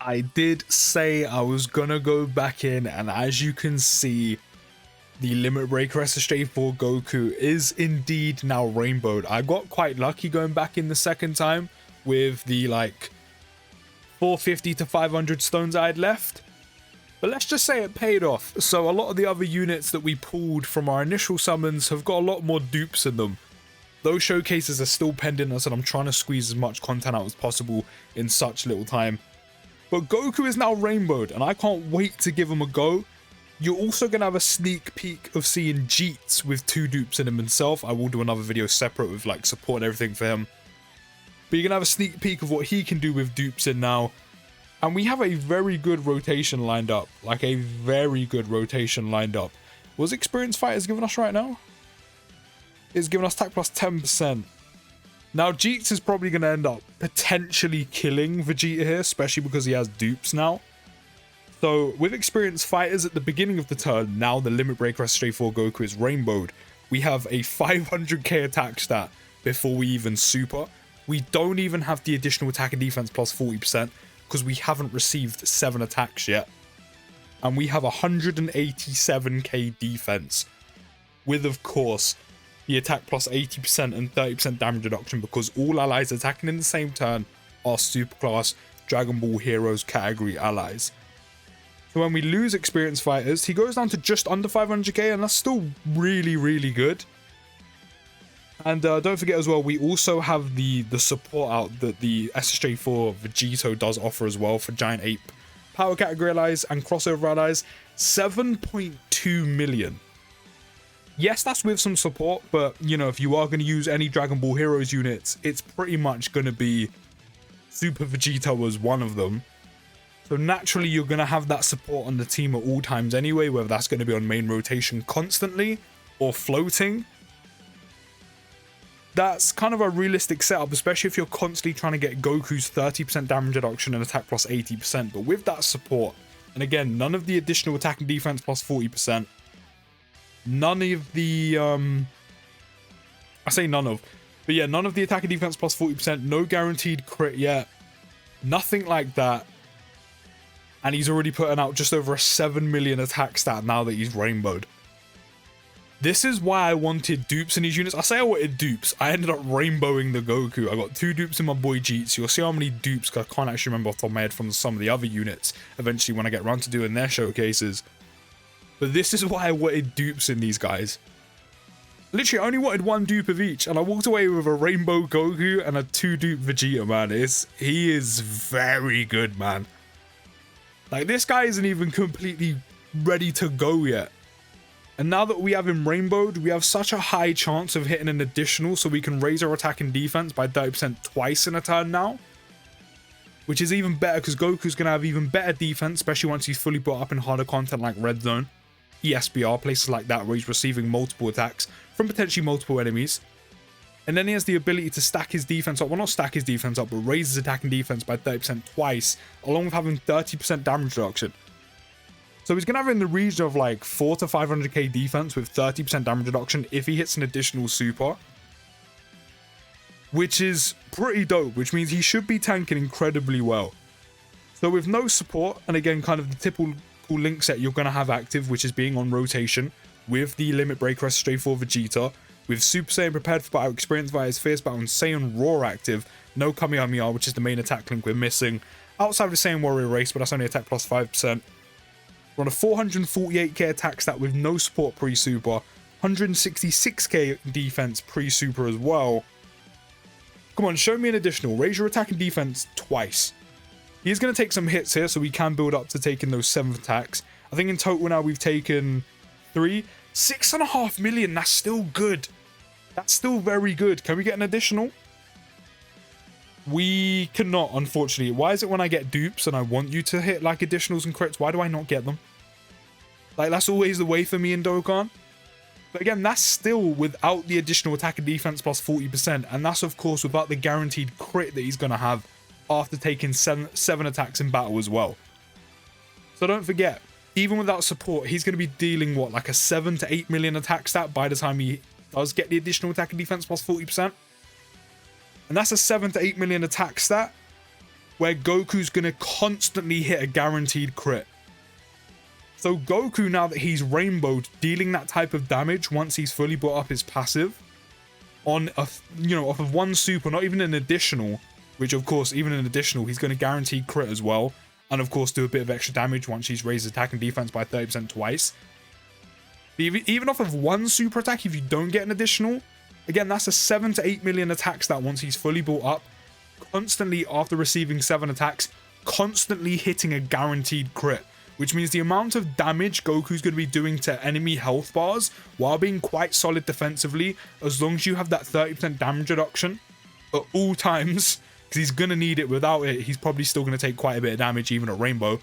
I did say I was gonna go back in, and as you can see, the Limit Breaker SSJ4 Goku is indeed now rainbowed. I got quite lucky going back in the second time with the like 450 to 500 stones I had left. But let's just say it paid off. So a lot of the other units that we pulled from our initial summons have got a lot more dupes in them. Those showcases are still pending, and I'm trying to squeeze as much content out as possible in such little time. But Goku is now rainbowed, and I can't wait to give him a go. You're also going to have a sneak peek of seeing Jeets with 2 dupes in him himself. I will do another video separate with like support and everything for him. But you're going to have a sneak peek of what he can do with dupes in now. And we have a very good rotation lined up. Like a very good rotation lined up. What's Experienced Fighters giving us right now? It's giving us attack plus 10%. Now Jeets is probably going to end up potentially killing Vegeta here, especially because he has dupes now. So with Experienced Fighters at the beginning of the turn, now the Limit Breaker SSJ4 Goku is rainbowed. We have a 500k attack stat before we even super. We don't even have the additional attack and defense plus 40% because we haven't received 7 attacks yet. And we have 187k defense with, of course, the attack plus 80% and 30% damage reduction because all allies attacking in the same turn are superclass Dragon Ball Heroes category allies. So when we lose Experienced Fighters, he goes down to just under 500k, and that's still really, really good. And don't forget as well, we also have the support out that the SSJ4 Vegito does offer as well for Giant Ape Power Category allies and Crossover allies. 7.2 million. Yes, that's with some support, but, you know, if you are going to use any Dragon Ball Heroes units, it's pretty much going to be Super Vegito as one of them. So naturally, you're going to have that support on the team at all times anyway, whether that's going to be on main rotation constantly or floating. That's kind of a realistic setup, especially if you're constantly trying to get Goku's 30% damage reduction and attack plus 80%. But with that support, and again, none of the additional attack and defense plus 40%, none of the, I say none of, but yeah, none of the attack and defense plus 40%, no guaranteed crit yet, nothing like that. And he's already putting out just over a 7 million attack stat now that he's rainbowed. This is why I wanted dupes in these units. I say I wanted dupes. I ended up rainbowing the Goku. I got 2 dupes in my boy Jeets. You'll see how many dupes, because I can't actually remember off the top of my head from some of the other units eventually when I get around to doing their showcases. But this is why I wanted dupes in these guys. Literally, I only wanted 1 dupe of each, and I walked away with a rainbow Goku and a 2 dupe Vegeta, man. He is very good, man. Like, this guy isn't even completely ready to go yet. And now that we have him rainbowed, we have such a high chance of hitting an additional, so we can raise our attack and defense by 30% twice in a turn now. Which is even better, because Goku's going to have even better defense, especially once he's fully brought up in harder content like Red Zone, ESBR, places like that, where he's receiving multiple attacks from potentially multiple enemies. And then he has the ability to stack his defense up. Well, not stack his defense up, but raise his attack and defense by 30% twice, along with having 30% damage reduction. So he's going to have in the region of like 4 to 500k defense with 30% damage reduction if he hits an additional super. Which is pretty dope, which means he should be tanking incredibly well. So with no support, and again, kind of the typical link set you're going to have active, which is being on rotation, with the Limit Breaker SSJ4 Vegeta, with Super Saiyan Prepared for Battle, Experienced Fighters, Fierce Battle, and Saiyan Roar active, no Kamehameha, which is the main attack link we're missing, outside of the Saiyan Warrior race, but that's only attack plus 5%. We're on a 448k attack stat with no support pre-super, 166k defense pre-super as well. Come on, show me an additional. Raise your attack and defense twice. He's going to take some hits here, so we can build up to taking those 7 attacks. I think in total now we've taken 3. 6.5 million, that's still good. That's still very good. Can we get an additional? We cannot, unfortunately. Why is it when I get dupes and I want you to hit like additionals and crits, why do I not get them? Like, that's always the way for me in Dokkan. But again, that's still without the additional attack and defense plus 40%. And that's, of course, without the guaranteed crit that he's going to have after taking 7 attacks in battle as well. So don't forget, even without support, he's going to be dealing, what, like a 7 to 8 million attack stat by the time he does get the additional attack and defense plus 40%. And that's a 7 to 8 million attack stat where Goku's going to constantly hit a guaranteed crit. So Goku, now that he's rainbowed, dealing that type of damage once he's fully brought up his passive on a, off of one super, not even an additional, which of course, even an additional, he's going to guarantee crit as well. And of course, do a bit of extra damage once he's raised attack and defense by 30% twice. Even off of one super attack, if you don't get an additional, again, that's a 7 to 8 million attack stat once he's fully brought up, constantly after receiving 7 attacks, constantly hitting a guaranteed crit, which means the amount of damage Goku's going to be doing to enemy health bars while being quite solid defensively, as long as you have that 30% damage reduction at all times, because he's going to need it. Without it, he's probably still going to take quite a bit of damage even at Rainbow.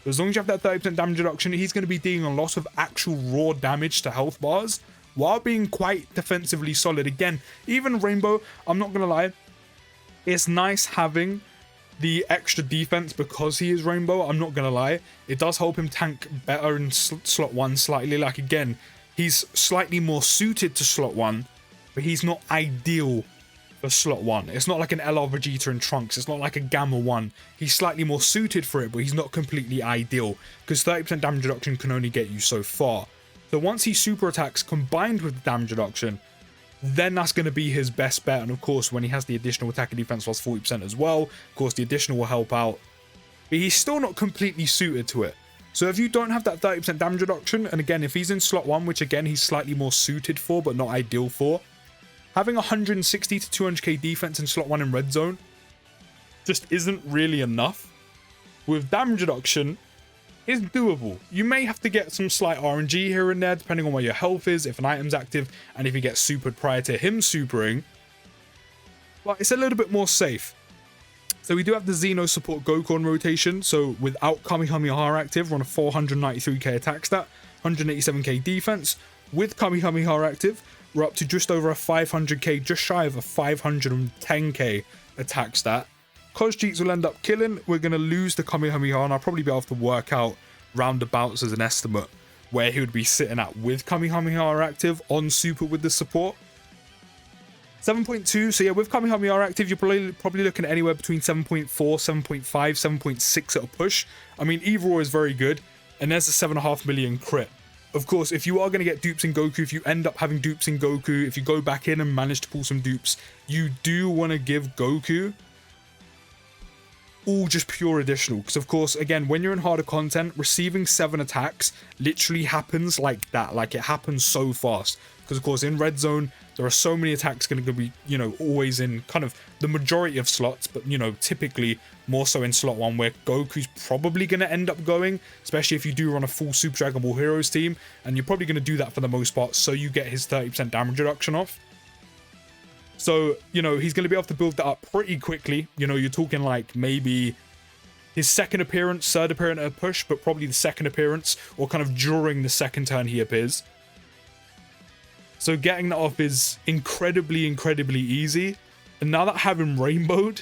But as long as you have that 30% damage reduction, he's going to be dealing a lot of actual raw damage to health bars while being quite defensively solid. Again, even Rainbow, I'm not going to lie, it's nice having the extra defense because he is Rainbow. I'm not going to lie. It does help him tank better in slot 1 slightly. Like, again, he's slightly more suited to slot 1, but he's not ideal for slot 1. It's not like an LR Vegeta in Trunks. It's not like a Gamma 1. He's slightly more suited for it, but he's not completely ideal, because 30% damage reduction can only get you so far. So once he super attacks combined with the damage reduction, then that's going to be his best bet. And of course, when he has the additional attack and defense plus 40% as well, of course the additional will help out, but he's still not completely suited to it. So if you don't have that 30% damage reduction, and again, if he's in slot 1, which again he's slightly more suited for but not ideal for, having 160 to 200k defense in slot 1 in red zone just isn't really enough. With damage reduction, it's doable. You may have to get some slight RNG here and there, depending on where your health is, if an item's active, and if he gets supered prior to him supering. But it's a little bit more safe. So we do have the Xeno support Goku on rotation. So without Kamehameha active, we're on a 493k attack stat, 187k defense. With Kamehameha active, we're up to just over a 500k, just shy of a 510k attack stat. Because Jeets will end up killing, we're going to lose the Kamehameha, and I'll probably be able to work out roundabouts as an estimate where he would be sitting at with Kamehameha active on super with the support. 7.2, so yeah, with Kamehameha active, you're probably looking at anywhere between 7.4, 7.5, 7.6 at a push. I mean, either or is very good, and there's a 7.5 million crit. Of course, if you are going to get dupes in Goku, if you end up having dupes in Goku, if you go back in and manage to pull some dupes, you do want to give Goku all just pure additional, because of course, again, when you're in harder content, receiving 7 attacks literally happens like that. Like, it happens so fast, because of course in red zone there are so many attacks going to be, always in kind of the majority of slots, but typically more so in slot 1, where Goku's probably going to end up going, especially if you do run a full Super Dragon Ball Heroes team, and you're probably going to do that for the most part, so you get his 30% damage reduction off. So, he's going to be able to build that up pretty quickly. You're talking like maybe his second appearance, third appearance at a push, but probably the second appearance, or kind of during the second turn he appears. So getting that off is incredibly, incredibly easy. And now that I have him rainbowed,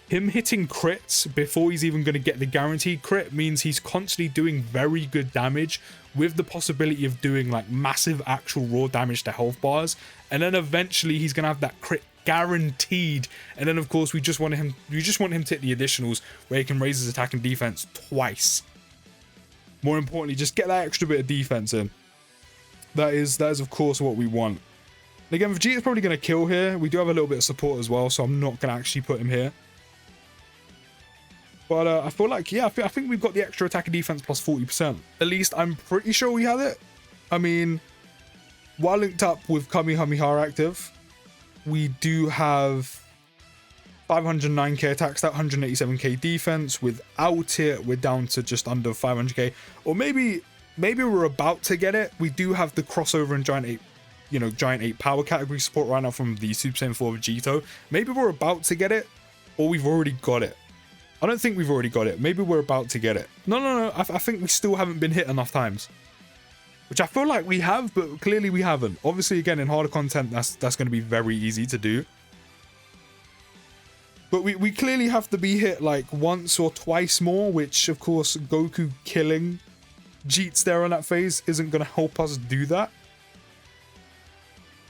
him hitting crits before he's even going to get the guaranteed crit means he's constantly doing very good damage, with the possibility of doing like massive actual raw damage to health bars. And then eventually he's going to have that crit guaranteed. And then of course we just want him to hit the additionals where he can raise his attack and defense twice. More importantly, just get that extra bit of defense in. That is of course what we want. And again, Vegeta's probably going to kill here. We do have a little bit of support as well, so I'm not going to actually put him here. But I feel like, yeah, I think we've got the extra attack and defense plus 40%. At least I'm pretty sure we have it. I mean, while linked up with Kamehameha active, we do have 509k attack stat, 187k defense. Without it, we're down to just under 500k. Or maybe we're about to get it. We do have the crossover and Giant 8, Giant 8 power category support right now from the Super Saiyan 4 Vegito. Maybe we're about to get it, or we've already got it. I don't think we've already got it. Maybe we're about to get it. No. I think we still haven't been hit enough times. Which I feel like we have, but clearly we haven't. Obviously, again, in harder content, that's going to be very easy to do. But we clearly have to be hit like once or twice more, which, of course, Goku killing Jeets there on that phase isn't going to help us do that.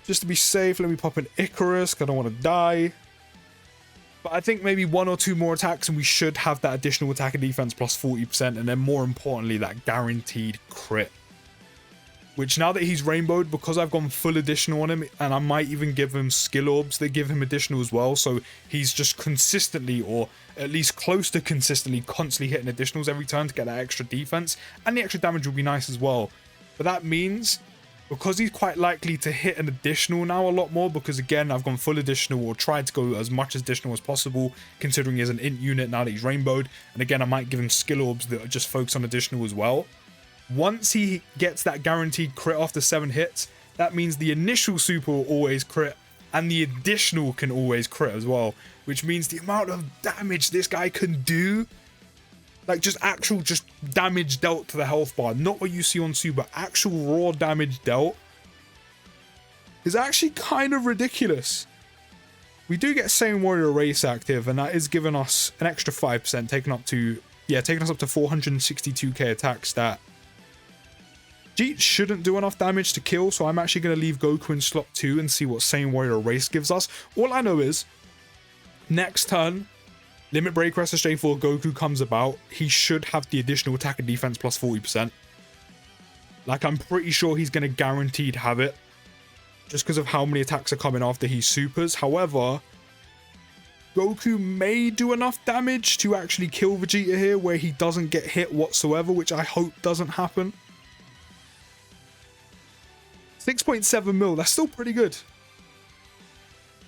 Just to be safe, let me pop an Icarus, because I don't want to die. But I think maybe 1 or 2 more attacks and we should have that additional attack and defense plus 40%, and then more importantly, that guaranteed crit. Which now that he's rainbowed, because I've gone full additional on him, and I might even give him skill orbs that give him additional as well, so he's just consistently, or at least close to consistently, constantly hitting additionals every turn to get that extra defense, and the extra damage will be nice as well. But that means, because he's quite likely to hit an additional now a lot more, because again, I've gone full additional or tried to go as much additional as possible, considering he has an int unit now that he's rainbowed, and again, I might give him skill orbs that just focus on additional as well. Once he gets that guaranteed crit after 7 hits, that means the initial super will always crit, and the additional can always crit as well, which means the amount of damage this guy can do, like just damage dealt to the health bar, not what you see on super, actual raw damage dealt, is actually kind of ridiculous. We do get Saiyan Warrior Race active, and that is giving us an extra 5%, taking us up to 462k attack stat. Jeet shouldn't do enough damage to kill, so I'm actually going to leave Goku in slot 2 and see what Saiyan Warrior Race gives us. All I know is, next turn, Limit Break SSJ4 Goku comes about, he should have the additional attack and defense plus 40%. Like, I'm pretty sure he's going to guaranteed have it, just because of how many attacks are coming after he supers. However, Goku may do enough damage to actually kill Vegeta here, where he doesn't get hit whatsoever, which I hope doesn't happen. 6.7 mil, that's still pretty good.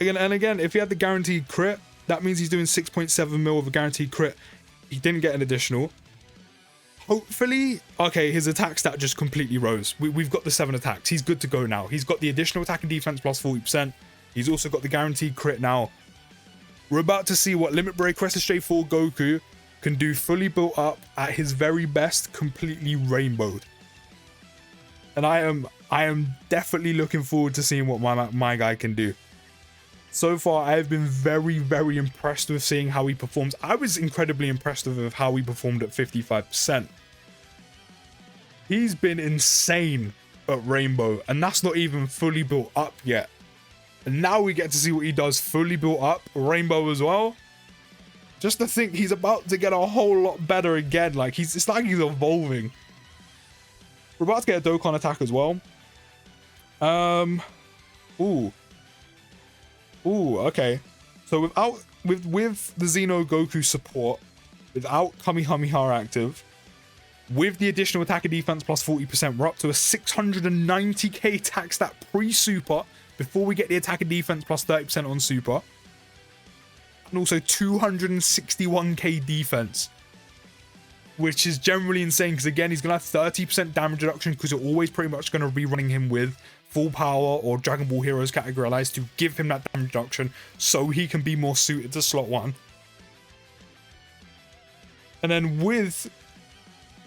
Again, if he had the guaranteed crit, that means he's doing 6.7 mil with a guaranteed crit. He didn't get an additional. Hopefully, okay, his attack stat just completely rose. We've got the 7 attacks. He's good to go now. He's got the additional attack and defense plus 40%. He's also got the guaranteed crit now. We're about to see what Limit Break SSJ4 Goku can do fully built up at his very best, completely rainbowed. And I am definitely looking forward to seeing what my guy can do. So far, I have been very, very impressed with seeing how he performs. I was incredibly impressed with how he performed at 55%. He's been insane at Rainbow, and that's not even fully built up yet. And now we get to see what he does fully built up, Rainbow as well. Just to think he's about to get a whole lot better again. Like, it's like he's evolving. We're about to get a Dokkan attack as well. Ooh, okay. So with the Xeno Goku support, without Kamehameha active, with the additional attack and defense plus 40%, we're up to a 690k attack stat pre-super before we get the attack and defense plus 30% on super. And also 261k defense, which is generally insane because, again, he's going to have 30% damage reduction because you're always pretty much going to be running him with full power or Dragon Ball Heroes categorized to give him that damage reduction so he can be more suited to slot 1. And then with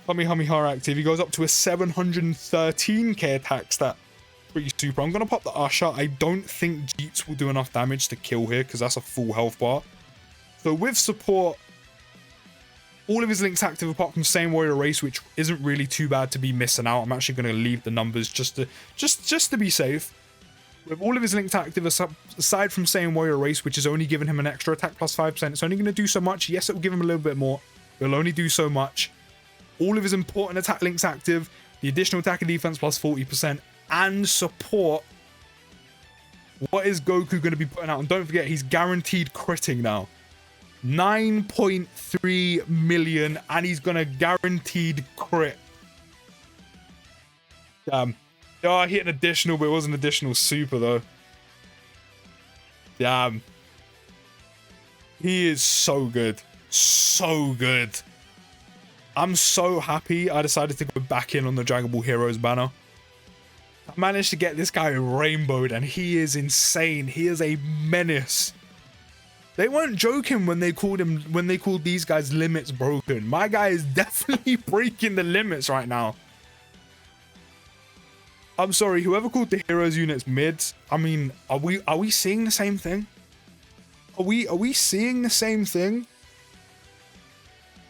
Kamehameha active, he goes up to a 713k attack stat pre-super. I'm going to pop the Usher. I don't think Jeets will do enough damage to kill here because that's a full health bar. So with support, all of his links active apart from Saiyan Warrior Race, which isn't really too bad to be missing out. I'm actually going to leave the numbers just to be safe. With all of his links active, aside from Saiyan Warrior Race, which is only giving him an extra attack plus 5%, it's only going to do so much. Yes, it will give him a little bit more. It'll only do so much. All of his important attack links active, the additional attack and defense plus 40%, and support. What is Goku going to be putting out? And don't forget, he's guaranteed critting now. 9.3 million, and he's gonna guaranteed crit. Damn. Oh, I hit an additional, but it was an additional super though. Damn. He is so good. So good. I'm so happy I decided to go back in on the Dragon Ball Heroes banner. I managed to get this guy rainbowed, and he is insane. He is a menace. They weren't joking when they called these guys limits broken. My guy is definitely breaking the limits right now. I'm sorry, whoever called the heroes units mids, I mean, are we seeing the same thing? Are we seeing the same thing?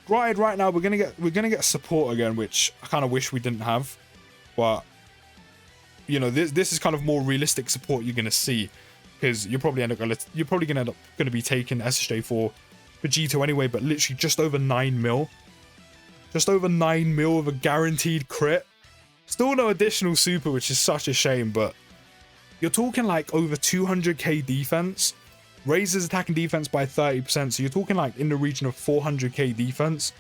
Right now we're gonna get support again, which I kind of wish we didn't have, but you know, this is kind of more realistic support you're gonna see. because you're probably gonna end up be taking SSJ4 Vegito anyway, but literally just over 9 mil. Just over 9 mil of a guaranteed crit. Still no additional super, which is such a shame, but you're talking like over 200k defense. Raises attack and defense by 30%, so you're talking like in the region of 400k defense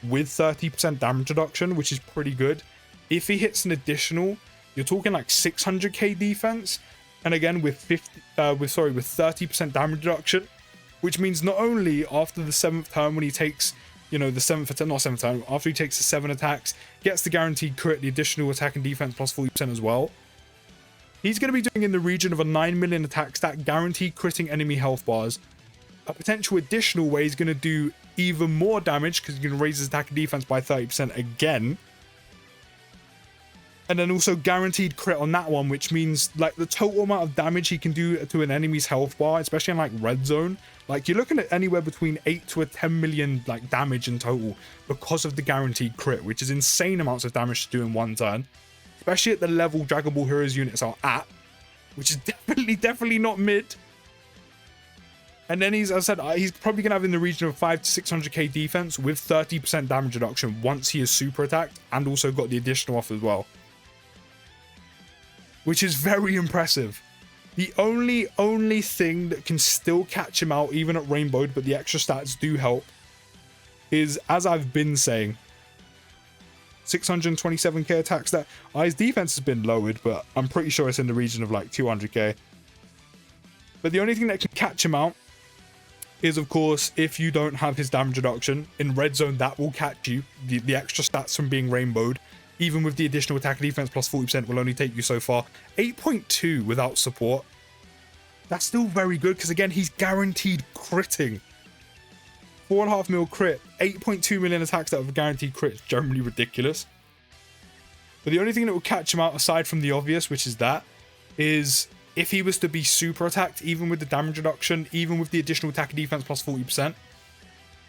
with 30% damage reduction, which is pretty good. If he hits an additional, you're talking like 600k defense, and again with 30% damage reduction, which means not only after the 7th turn when he takes, you know, the 7th turn, after he takes the 7 attacks, gets the guaranteed crit, the additional attack and defense plus 40% as well. He's going to be doing in the region of a 9 million attack stat, guaranteed critting enemy health bars. A potential additional way he's going to do even more damage because he's going to raise his attack and defense by 30% again. And then also guaranteed crit on that one, which means like the total amount of damage he can do to an enemy's health bar, especially in like red zone. Like you're looking at anywhere between 8 to 10 million like damage in total because of the guaranteed crit, which is insane amounts of damage to do in one turn. Especially at the level Dragon Ball Heroes units are at, which is definitely not mid. And then he's, as I said, he's probably going to have in the region of 5 to 600k defense with 30% damage reduction once he is super attacked, and also got the additional off as well. Which is very impressive. The only thing that can still catch him out, even at Rainbowed, but the extra stats do help, is, as I've been saying, 627k attacks. That his defense has been lowered, but I'm pretty sure it's in the region of like 200k. But the only thing that can catch him out is, of course, if you don't have his damage reduction in red zone, that will catch you. The extra stats from being rainbowed, even with the additional attack and defense plus 40%, will only take you so far. 8.2 without support. That's still very good because again, he's guaranteed critting. 4.5 mil crit, 8.2 million attacks that have a guaranteed crit is generally ridiculous. But the only thing that will catch him out, aside from the obvious, which is that, is if he was to be super attacked, even with the damage reduction, even with the additional attack and defense plus 40%,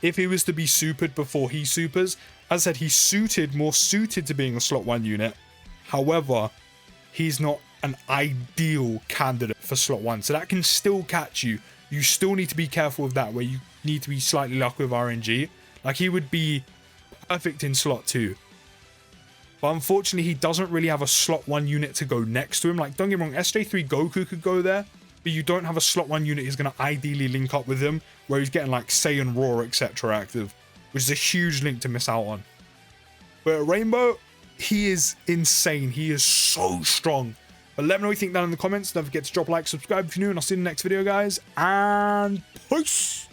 if he was to be supered before he supers, as I said, he's more suited to being a slot 1 unit. However, he's not an ideal candidate for slot 1, so that can still catch you. You still need to be careful with that, where you need to be slightly lucky with RNG. Like, he would be perfect in slot 2. But unfortunately, he doesn't really have a slot 1 unit to go next to him. Like, don't get me wrong, SJ4 Goku could go there, but you don't have a slot 1 unit who's going to ideally link up with him, where he's getting like Saiyan Roar, etc. active, which is a huge link to miss out on. But at Rainbow, he is insane. He is so strong. But let me know what you think down in the comments. Don't forget to drop a like, subscribe if you're new, and I'll see you in the next video, guys. And peace!